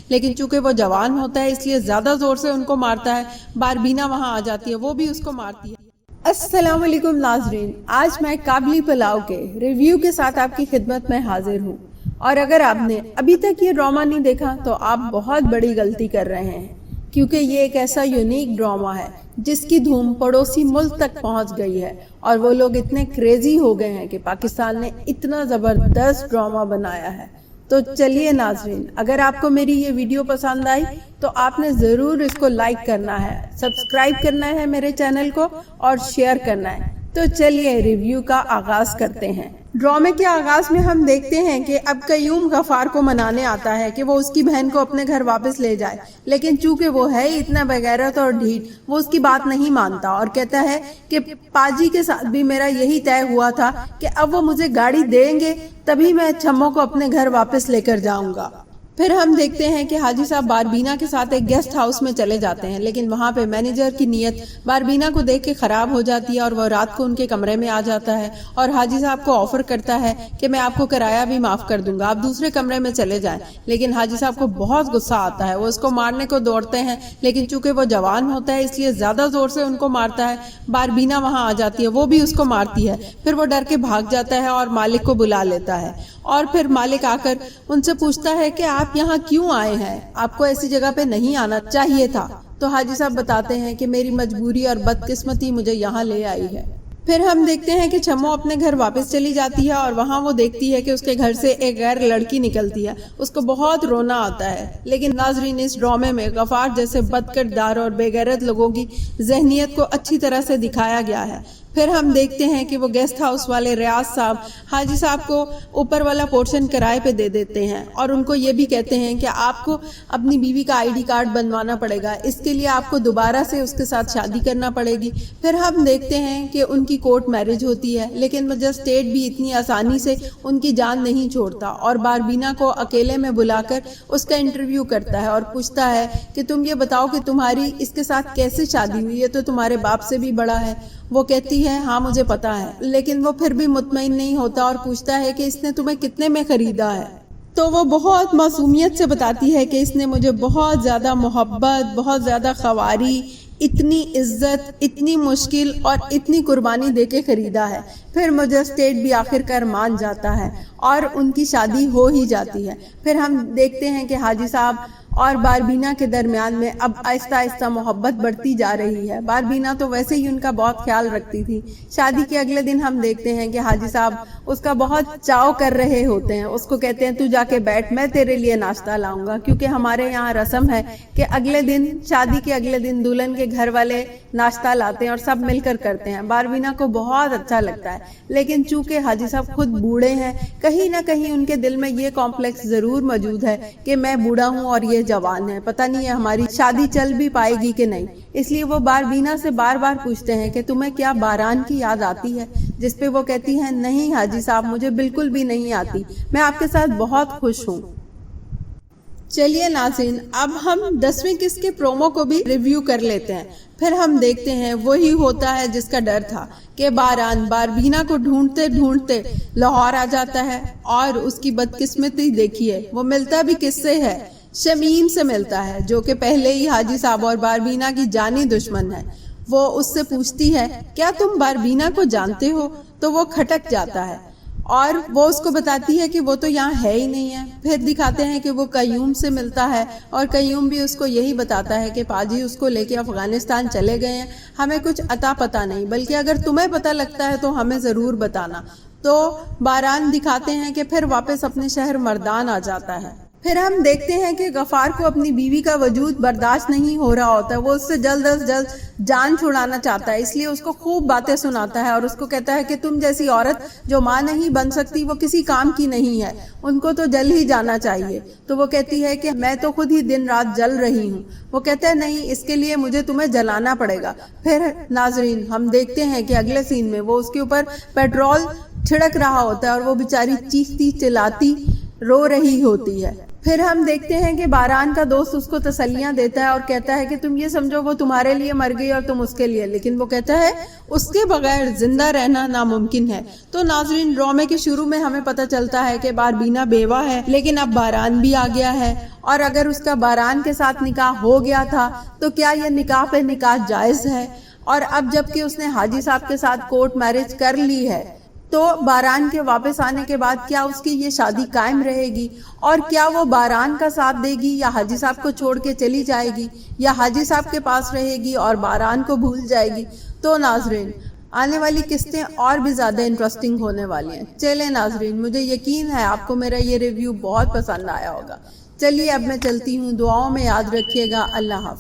لیکن چونکہ وہ جوان ہوتا ہے اس لیے زیادہ زور سے ان کو مارتا ہے۔ باربینا وہاں آ جاتی ہے، وہ بھی اس کو مارتی ہے۔ السلام علیکم ناظرین، آج میں کابلی پلاؤ کے ریویو کے ساتھ آپ کی خدمت میں حاضر ہوں، اور اگر آپ نے ابھی تک یہ ڈرامہ نہیں دیکھا تو آپ بہت بڑی غلطی کر رہے ہیں، کیونکہ یہ ایک ایسا یونیک ڈرامہ ہے جس کی دھوم پڑوسی ملک تک پہنچ گئی ہے، اور وہ لوگ اتنے کریزی ہو گئے ہیں کہ پاکستان نے اتنا زبردست ڈرامہ بنایا ہے۔ تو چلیے ناظرین، اگر آپ کو میری یہ ویڈیو پسند آئی تو آپ نے ضرور اس کو لائک کرنا ہے، سبسکرائب کرنا ہے میرے چینل کو، اور شیئر کرنا ہے۔ تو چلیے ریویو کا آغاز کرتے ہیں۔ ڈرامے کے آغاز میں ہم دیکھتے ہیں کہ اب قیوم غفار کو منانے آتا ہے کہ وہ اس کی بہن کو اپنے گھر واپس لے جائے، لیکن چونکہ وہ ہے اتنا بغیرت اور ڈھیٹ، وہ اس کی بات نہیں مانتا اور کہتا ہے کہ پاجی کے ساتھ بھی میرا یہی طے ہوا تھا کہ اب وہ مجھے گاڑی دیں گے تبھی میں چھمو کو اپنے گھر واپس لے کر جاؤں گا۔ پھر ہم دیکھتے ہیں کہ حاجی صاحب باربینا کے ساتھ ایک گیسٹ ہاؤس میں چلے جاتے ہیں، لیکن وہاں پہ مینیجر کی نیت باربینا کو دیکھ کے خراب ہو جاتی ہے، اور وہ رات کو ان کے کمرے میں آ جاتا ہے اور حاجی صاحب کو آفر کرتا ہے کہ میں آپ کو کرایہ بھی معاف کر دوں گا، آپ دوسرے کمرے میں چلے جائیں۔ لیکن حاجی صاحب کو بہت غصہ آتا ہے، وہ اس کو مارنے کو دوڑتے ہیں، لیکن چونکہ وہ جوان ہوتا ہے اس لیے زیادہ زور سے ان کو مارتا ہے۔ باربینا وہاں آ جاتی ہے، وہ بھی اس کو مارتی ہے، پھر وہ ڈر کے بھاگ جاتا ہے اور مالک کو بلا لیتا ہے، اور پھر مالک آ کر ان سے پوچھتا ہے کہ آپ یہاں کیوں آئے ہیں، آپ کو ایسی جگہ پہ نہیں آنا چاہیے تھا۔ تو حاجی صاحب بتاتے ہیں کہ میری مجبوری اور بدقسمتی مجھے یہاں لے آئی ہے۔ پھر ہم دیکھتے ہیں کہ چھمو اپنے گھر واپس چلی جاتی ہے، اور وہاں وہ دیکھتی ہے کہ اس کے گھر سے ایک غیر لڑکی نکلتی ہے، اس کو بہت رونا آتا ہے۔ لیکن ناظرین، اس ڈرامے میں غفار جیسے بد کردار اور بے غیرت لوگوں کی ذہنیت کو اچھی طرح سے دکھایا گیا ہے۔ پھر ہم دیکھتے ہیں کہ وہ گیسٹ ہاؤس والے ریاض صاحب حاجی صاحب کو اوپر والا پورشن کرائے پہ دے دیتے ہیں، اور ان کو یہ بھی کہتے ہیں کہ آپ کو اپنی بیوی کا آئی ڈی کارڈ بنوانا پڑے گا، اس کے لیے آپ کو دوبارہ سے اس کے ساتھ شادی کرنا پڑے گی۔ پھر ہم دیکھتے ہیں کہ ان کی کورٹ میرج ہوتی ہے، لیکن مجسٹریٹ بھی اتنی آسانی سے ان کی جان نہیں چھوڑتا، اور باربینا کو اکیلے میں بلا کر اس کا انٹرویو کرتا ہے اور پوچھتا ہے کہ تم یہ بتاؤ کہ تمہاری اس کے ساتھ کیسے شادی ہوئی، یہ تو تمہارے باپ سے بھی بڑا ہے۔ وہ کہتی ہے ہاں مجھے پتا ہے، لیکن وہ پھر بھی مطمئن نہیں ہوتا اور پوچھتا ہے کہ اس نے تمہیں کتنے میں خریدا ہے۔ تو وہ بہت معصومیت سے بتاتی ہے کہ اس نے مجھے بہت زیادہ محبت، بہت زیادہ خواری، اتنی عزت، اتنی مشکل اور اتنی قربانی دے کے خریدا ہے۔ پھر مجسٹریٹ بھی آخر کار مان جاتا ہے اور ان کی شادی ہو ہی جاتی ہے۔ پھر ہم دیکھتے ہیں کہ حاجی صاحب اور باربینا کے درمیان میں اب آہستہ آہستہ محبت بڑھتی جا رہی ہے۔ باربینا تو ویسے ہی ان کا بہت خیال رکھتی تھی۔ شادی کے اگلے دن ہم دیکھتے ہیں کہ حاجی صاحب اس کا بہت چاؤ کر رہے ہوتے ہیں، اس کو کہتے ہیں تو جا کے بیٹھ، میں تیرے لیے ناشتہ لاؤں گا، کیونکہ ہمارے یہاں رسم ہے کہ اگلے دن، شادی کے اگلے دن دلہن کے گھر والے ناشتہ لاتے ہیں اور سب مل کر کرتے ہیں۔ باربینا کو بہت اچھا لگتا ہے، لیکن چونکہ حاجی صاحب خود بوڑھے ہیں، کہیں نہ کہیں ان کے دل میں یہ کمپلیکس ضرور موجود ہے کہ میں بوڑھا ہوں اور یہ جوان ہے، پتہ نہیں ہے ہماری شادی چل بھی پائے گی کہ نہیں۔ اس لیے وہ باربینا سے بار بار پوچھتے ہیں کہ تمہیں کیا باران کی یاد آتی ہے، جس پہ وہ کہتی ہیں نہیں حاجی صاحب مجھے بالکل بھی نہیں آتی، میں آپ کے ساتھ بہت خوش ہوں۔ چلیے ناظرین، اب ہم 10ویں قسط کے پرومو کو بھی ریویو کر لیتے ہیں۔ پھر ہم دیکھتے ہیں وہی ہوتا ہے جس کا ڈر تھا کہ باران باربینا کو ڈھونڈتے ڈھونڈتے لاہور آ جاتا ہے، اور اس کی بدقسمتی دیکھیے، وہ ملتا بھی کس سے ہے؟ شمیم سے ملتا ہے، جو کہ پہلے ہی حاجی صاحب اور باربینا کی جانی دشمن ہے۔ وہ اس سے پوچھتی ہے کیا تم باربینا کو جانتے ہو؟ تو وہ کھٹک جاتا ہے، اور وہ اس کو بتاتی ہے کہ وہ تو یہاں ہے ہی نہیں ہے۔ پھر دکھاتے ہیں کہ وہ قیوم سے ملتا ہے، اور قیوم بھی اس کو یہی بتاتا ہے کہ پاجی اس کو لے کے افغانستان چلے گئے ہیں، ہمیں کچھ عطا پتہ نہیں، بلکہ اگر تمہیں پتہ لگتا ہے تو ہمیں ضرور بتانا۔ تو باران دکھاتے ہیں کہ پھر واپس اپنے شہر مردان آ جاتا ہے۔ پھر ہم دیکھتے ہیں کہ غفار کو اپنی بیوی کا وجود برداشت نہیں ہو رہا ہوتا ہے، وہ اس سے جلد از جلد جان چھڑانا چاہتا ہے، اس لیے اس کو خوب باتیں سناتا ہے اور اس کو کہتا ہے کہ تم جیسی عورت جو ماں نہیں بن سکتی وہ کسی کام کی نہیں ہے، ان کو تو جل ہی جانا چاہیے۔ تو وہ کہتی ہے کہ میں تو خود ہی دن رات جل رہی ہوں۔ وہ کہتا ہے نہیں، اس کے لیے مجھے تمہیں جلانا پڑے گا۔ پھر ناظرین ہم دیکھتے ہیں کہ اگلے سین میں وہ اس کے اوپر پیٹرول چھڑک رہا ہوتا ہے، اور وہ بیچاری چیختی چلاتی رو رہی ہوتی ہے۔ پھر ہم دیکھتے ہیں کہ باران کا دوست اس کو تسلیاں دیتا ہے اور کہتا ہے کہ تم یہ سمجھو وہ تمہارے لیے مر گئی اور تم اس کے لیے، لیکن وہ کہتا ہے اس کے بغیر زندہ رہنا ناممکن ہے۔ تو ناظرین، ڈرامے کے شروع میں ہمیں پتہ چلتا ہے کہ باربینا بیوہ ہے، لیکن اب باران بھی آ گیا ہے، اور اگر اس کا باران کے ساتھ نکاح ہو گیا تھا تو کیا یہ نکاح پہ نکاح جائز ہے؟ اور اب جب کہ اس نے حاجی صاحب کے ساتھ کورٹ میرج کر لی ہے تو باران کے واپس آنے کے بعد کیا اس کی یہ شادی قائم رہے گی؟ اور کیا وہ باران کا ساتھ دے گی یا حاجی صاحب کو چھوڑ کے چلی جائے گی، یا حاجی صاحب کے پاس رہے گی اور باران کو بھول جائے گی؟ تو ناظرین، آنے والی قسطیں اور بھی زیادہ انٹرسٹنگ ہونے والی ہیں۔ چلیں ناظرین، مجھے یقین ہے آپ کو میرا یہ ریویو بہت پسند آیا ہوگا۔ چلیے اب میں چلتی ہوں، دعاؤں میں یاد رکھیے گا۔ اللہ حافظ۔